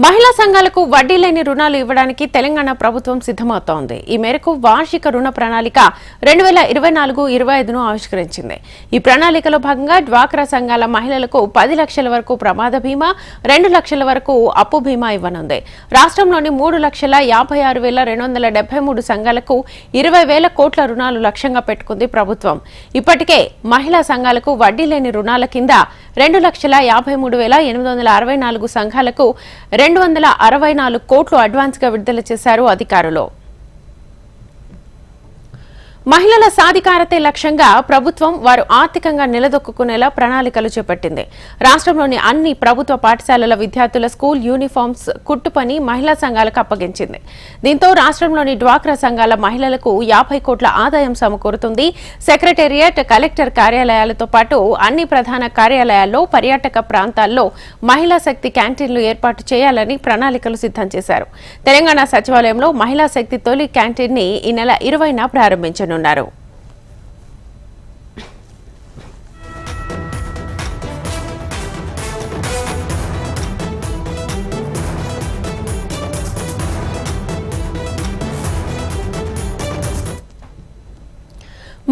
మహిళా సంఘాలకు వడ్డీ లేని రుణాలు ఇవ్వడానికి తెలంగాణ ప్రభుత్వం సిద్దమవుతోంది. ఈ మేరకు వార్షిక రుణ ప్రణాళిక 2024-25ను ఆవిష్కరించింది. ఈ ప్రణాళికలో భాగంగా డ్వాక్రా సంఘాల మహిళలకు 10 లక్షల వరకు ప్రమాద బీమా, 2 లక్షల వరకు అప్పు బీమా ఇవ్వనుంది. రాష్ట్రంలోని 3,56,273 సంఘాలకు 20,000 కోట్ల రుణాలు లక్ష్యంగా పెట్టుకుంది ప్రభుత్వం. ఇప్పటికే మహిళా సంఘాలకు వడ్డీ లేని రుణాల కింద 2,53,864 సంఘాలకు 264 కోట్లు అడ్వాన్స్ గా విడుదల చేశారు అధికారులు. మహిళల సాధికారతే లక్ష్యంగా ప్రభుత్వం వారు ఆర్థికంగా నిలదొక్కునేలా ప్రణాళికలు చేపట్టింది. రాష్ట్రంలోని అన్ని ప్రభుత్వ పాఠశాలల విద్యార్థుల స్కూల్ యూనిఫామ్స్ కుట్టు పని మహిళా సంఘాలకు అప్పగించింది. దీంతో రాష్ట్రంలోని డ్వాక్రా సంఘాల మహిళలకు 50 కోట్ల ఆదాయం సమకూరుతుంది. సెక్రటేరియట్, కలెక్టర్ కార్యాలయాలతో పాటు అన్ని ప్రధాన కార్యాలయాల్లో, పర్యాటక ప్రాంతాల్లో మహిళా శక్తి క్యాంటీన్లు ఏర్పాటు చేయాలని ప్రణాళికలు సిద్దం చేశారు. తెలంగాణ సచివాలయంలో మహిళా శక్తి తొలి క్యాంటీన్ ని ఈ నెల 20న ప్రారంభించనున్నారు.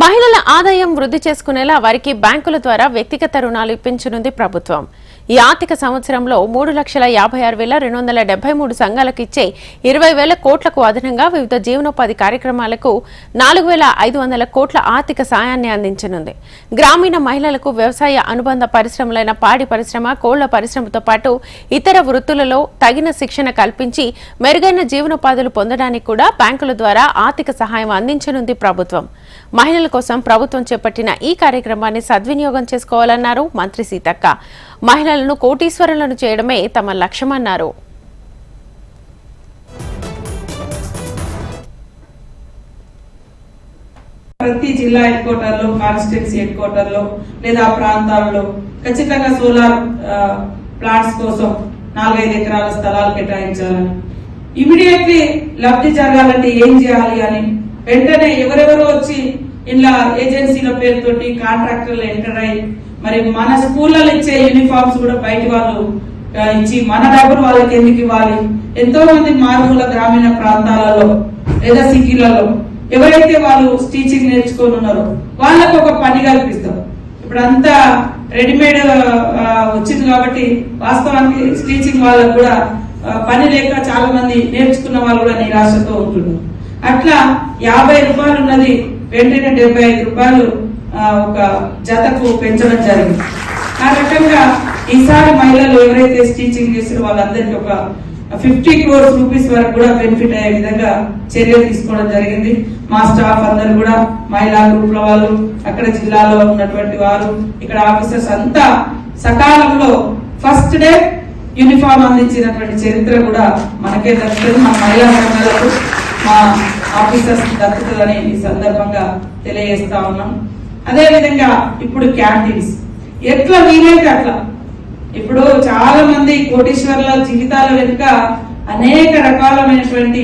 మహిళల ఆదాయం వృద్ధి చేసుకునేలా వారికి బ్యాంకుల ద్వారా వ్యక్తిగత రుణాలు ఇప్పించనుంది ప్రభుత్వం. ఈ ఆర్థిక సంవత్సరంలో 3,56,273 సంఘాలకు ఇచ్చే 20,000 కోట్లకు అదనంగా వివిధ జీవనోపాధి కార్యక్రమాలకు 4,500 కోట్ల ఆర్థిక సాయాన్ని అందించనుంది. గ్రామీణ మహిళలకు వ్యవసాయ అనుబంధ పరిశ్రమలైన పాడి పరిశ్రమ, కోళ్ల పరిశ్రమతో పాటు ఇతర వృత్తులలో తగిన శిక్షణ కల్పించి మెరుగైన జీవనోపాధులు పొందడానికి కూడా బ్యాంకుల ద్వారా ఆర్థిక సహాయం అందించనుంది ప్రభుత్వం. మహిళల కోసం ప్రభుత్వం చేపట్టిన ఈ కార్యక్రమాన్ని సద్వినియోగం చేసుకోవాలన్నారు మంత్రి సీతక్క. మహిళలను కోటీశ్వరులను చేయడమే తమ లక్ష్యమన్నారు. ప్రతి జిల్లా హెడ్ క్వార్టర్లో, కాన్స్టిట్యున్సీ హెడ్ క్వార్టర్లో లేదా ప్రాంతాల్లో ఖచ్చితంగా సోలార్ ప్లాంట్స్ కోసం 4-5 ఎకరాల స్థలాలు కేటాయించాలని, ఇమీడియట్లీ లబ్ధి జరగాలంటే ఏం చేయాలి అని వెంటనే ఎవరెవరో వచ్చి ఇలా ఏజెన్సీల పేరుతోటి కాంట్రాక్టర్లు ఎంటర్ అయ్యి మరి మన స్కూళ్ళలో ఇచ్చే యూనిఫామ్స్ కూడా బయట వాళ్ళు ఇచ్చి మన డబ్బులు వాళ్ళకి ఎందుకు ఇవ్వాలి? ఎంతో మంది మారుమూల గ్రామీణ ప్రాంతాలలో లేదా సిటీలలో ఎవరైతే వాళ్ళు స్టిచింగ్ నేర్చుకొని ఉన్నారో వాళ్ళకు ఒక పని కల్పిస్తాం. ఇప్పుడు అంతా రెడీమేడ్ వచ్చింది కాబట్టి వాస్తవానికి స్టిచింగ్ వాళ్ళకు కూడా పని లేక చాలా మంది నేర్చుకున్న వాళ్ళు కూడా నిరాశతో ఉంటున్నారు. అట్లా 50 రూపాయలు ఉన్నది వెంటనే 75 రూపాయలు ఒక జతకు పెంచడం జరిగింది. ఆ రకంగా ఈసారి మహిళలు ఎవరైతే స్టిచింగ్ చేసారో వాళ్ళందరికీ ఒక 50 crores రూపీస్ వరకు కూడా బెనిఫిట్ అయ్యే విధంగా చర్యలు తీసుకోవడం జరిగింది. మా స్టాఫ్ అందరు కూడా మహిళా గ్రూప్ల వాళ్ళు, అక్కడ జిల్లాలో ఉన్నటువంటి వారు, ఇక్కడ ఆఫీసర్స్ అంతా సకాలంలో ఫస్ట్ డే యూనిఫామ్ అందించినటువంటి చరిత్ర కూడా మనకే దక్కుతుంది. మా మహిళా సంఘాలకు, మా ఆఫీసర్స్ దక్కుతుందని ఈ సందర్భంగా తెలియజేస్తా ఉన్నాం. అదే విధంగా ఇప్పుడు క్యాంటీన్స్ ఎట్లా వీలైతే అట్లా, ఇప్పుడు చాలా మంది కోటీశ్వర్ల జీవితాల వెనుక అనేక రకాలమైనటువంటి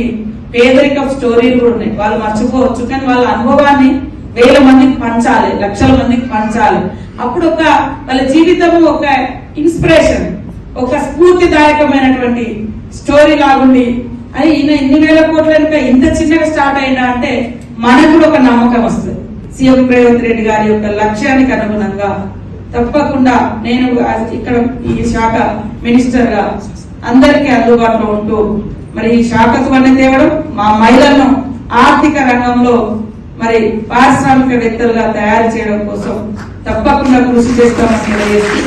పేదరిక స్టోరీలు కూడా ఉన్నాయి. వాళ్ళు మర్చిపోవచ్చు, కానీ వాళ్ళ అనుభవాన్ని 1000 మందికి పంచాలి, లక్షల మందికి పంచాలి. అప్పుడు వాళ్ళ జీవితం ఒక ఇన్స్పిరేషన్, ఒక స్ఫూర్తిదాయకమైనటువంటి స్టోరీ లాగుండి అది ఈయన 2,000 కోట్ల వెనుక ఇంత చిన్నగా స్టార్ట్ అయినా అంటే మనకు కూడా ఒక నమ్మకం వస్తుంది. సీఎం రేవంత్ రెడ్డి గారి యొక్క లక్ష్యానికి అనుగుణంగా తప్పకుండా నేను ఇక్కడ ఈ శాఖ మినిస్టర్ గా అందరికీ అందుబాటులో ఉంటూ మరి ఈ శాఖకు అన్ని తేవడం, మా మహిళలను ఆర్థిక రంగంలో మరి పారిశ్రామికవేత్తలుగా తయారు చేయడం కోసం తప్పకుండా కృషి చేస్తామని తెలియజేస్తూ